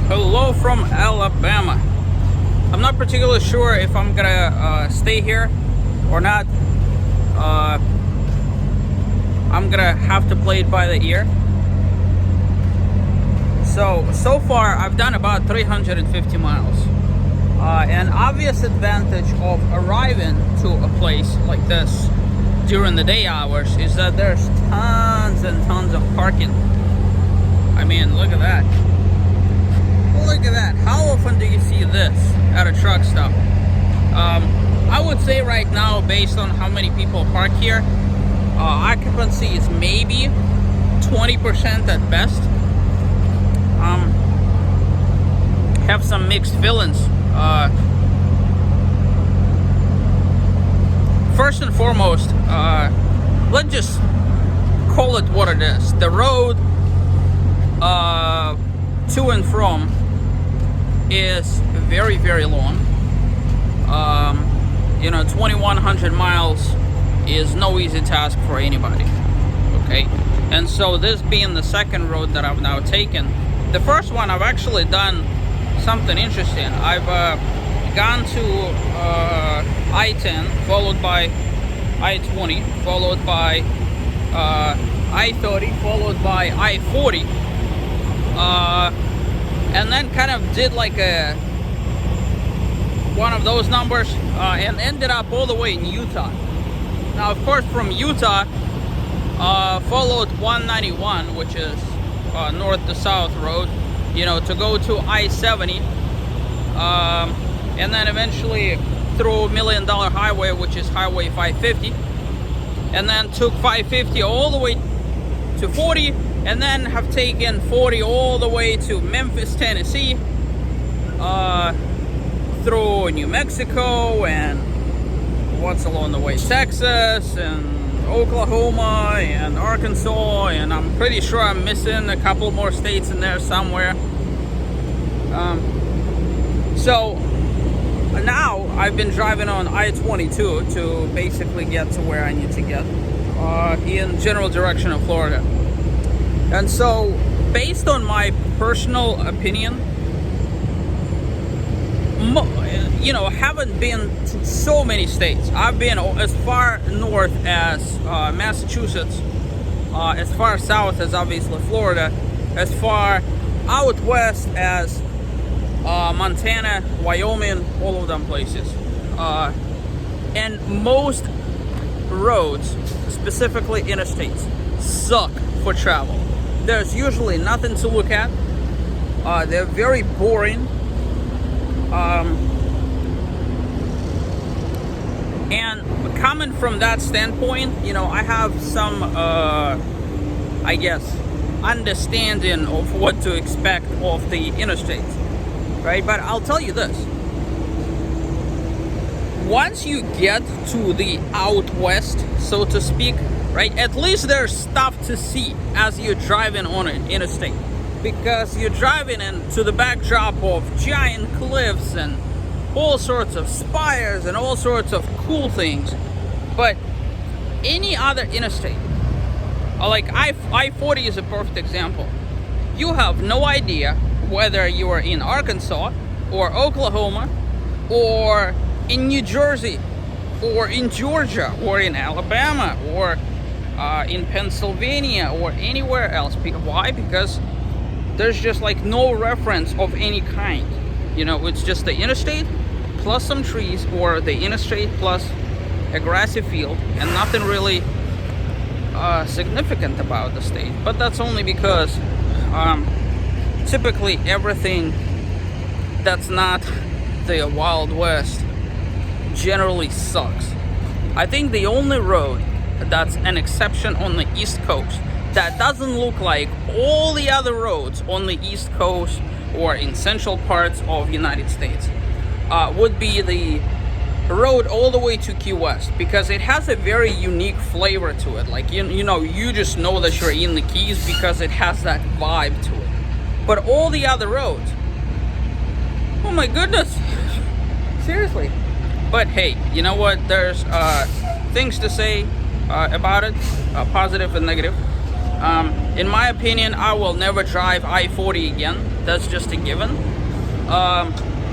Hello from Alabama. I'm not particularly sure if I'm gonna stay here or not. I'm gonna have to play it by the ear. So far I've done about 350 miles. An obvious advantage of arriving to a place like this during the day hours is that there's tons and tons of parking. I mean, look at that. Look at that. How often do you see this at a truck stop? I would say right now, based on how many people park here, occupancy is maybe 20% at best. Have some mixed feelings. First and foremost, let's just call it what it is. The road to and from is very, very long. 2,100 miles is no easy task for anybody. Okay, and so this being the second road that I've now taken, the first one I've actually done something interesting. I've gone to I-10, followed by I-20, followed by I-30, followed by I-40, and then kind of did like one of those numbers and ended up all the way in Utah. Now, of course, from Utah, followed 191, which is north to south road, to go to I-70, and then eventually through $1 Million Highway, which is Highway 550, and then took 550 all the way to 40, and then have taken 40 all the way to Memphis, Tennessee, through New Mexico, and what's along the way, Texas, and Oklahoma, and Arkansas, and I'm pretty sure I'm missing a couple more states in there somewhere. So now I've been driving on I-22 to basically get to where I need to get in general direction of Florida. And so, based on my personal opinion, haven't been to so many states. I've been as far north as Massachusetts, as far south as obviously Florida, as far out west as Montana, Wyoming, all of them places. And most roads, specifically interstates, suck for travel. There's usually nothing to look at. They're very boring. And coming from that standpoint, I have some, I guess, understanding of what to expect of the interstates, right? But I'll tell you this. Once you get to the out west, so to speak, right, at least there's stuff to see as you're driving on an interstate. Because you're driving into the backdrop of giant cliffs and all sorts of spires and all sorts of cool things. But any other interstate, like I-40 is a perfect example. You have no idea whether you are in Arkansas or Oklahoma or in New Jersey or in Georgia or in Alabama or in Pennsylvania or anywhere else. Why? Because there's just like no reference of any kind. It's just the interstate plus some trees, or the interstate plus a grassy field, and nothing really significant about the state. But that's only because typically everything that's not the Wild West generally sucks. I think the only road that's an exception on the East Coast that doesn't look like all the other roads on the East Coast or in central parts of the United States would be the road all the way to Key West, because it has a very unique flavor to it. Like, you just know that you're in the Keys because it has that vibe to it. But all the other roads, oh my goodness, seriously. But hey, you know what? There's things to say about it, positive and negative. In my opinion, I will never drive I-40 again. That's just a given.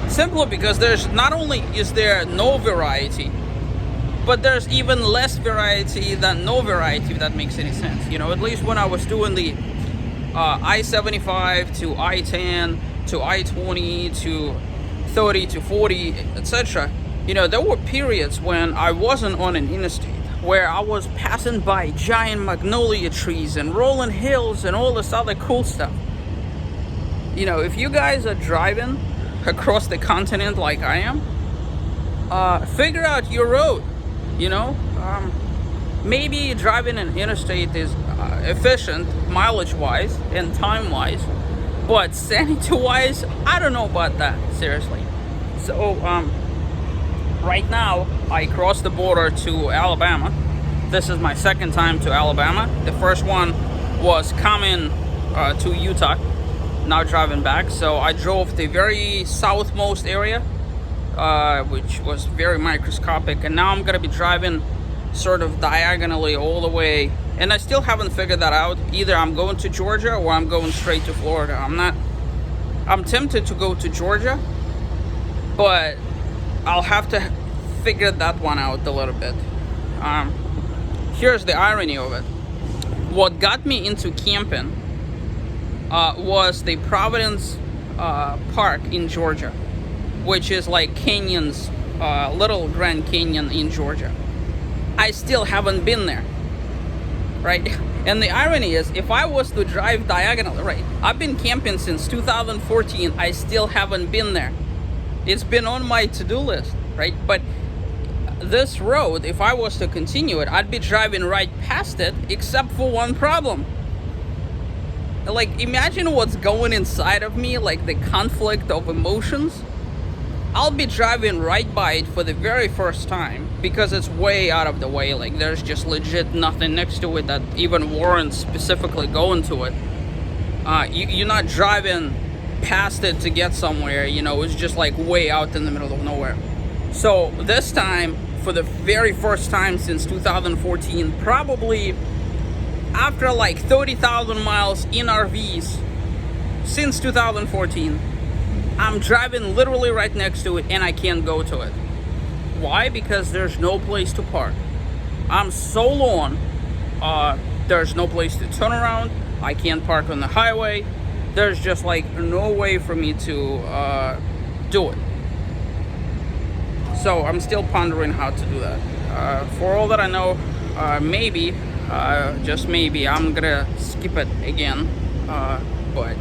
Simply because there's not only is there no variety, but there's even less variety than no variety, if that makes any sense. You know, at least when I was doing the I-75 to I-10 to I-20 to 30 to 40, etc. You know, there were periods when I wasn't on an interstate, where I was passing by giant magnolia trees and rolling hills and all this other cool stuff. You know, if you guys are driving across the continent like I am, figure out your road. You know, maybe driving an interstate is efficient mileage-wise and time-wise, but sanity-wise, I don't know about that, seriously. So, right now, I crossed the border to Alabama. This is my second time to Alabama. The first one was coming to Utah, now driving back. So I drove the very southmost area, which was very microscopic, and now I'm gonna be driving sort of diagonally all the way, and I still haven't figured that out. Either I'm going to Georgia or I'm going straight to Florida. I'm tempted to go to Georgia, but I'll have to figure that one out a little bit. Here's the irony of it. What got me into camping was the Providence Park in Georgia, which is like Canyon's little Grand Canyon in Georgia. I still haven't been there, right? And the irony is, if I was to drive diagonally, right, I've been camping since 2014, I still haven't been there. It's been on my to-do list, right? But this road, if I was to continue it, I'd be driving right past it, except for one problem. Like, imagine what's going inside of me, like the conflict of emotions. I'll be driving right by it for the very first time because it's way out of the way. Like, there's just legit nothing next to it that even warrants specifically going to it. You're not driving past it to get somewhere, you know, it's just like way out in the middle of nowhere. So this time, for the very first time since 2014, probably after like 30,000 miles in RVs since 2014, I'm driving literally right next to it and I can't go to it. Why? Because there's no place to park. I'm so long, there's no place to turn around. I can't park on the highway. There's just like no way for me to do it. So I'm still pondering how to do that. For all that I know, maybe, just maybe, I'm gonna skip it again. But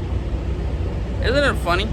isn't it funny?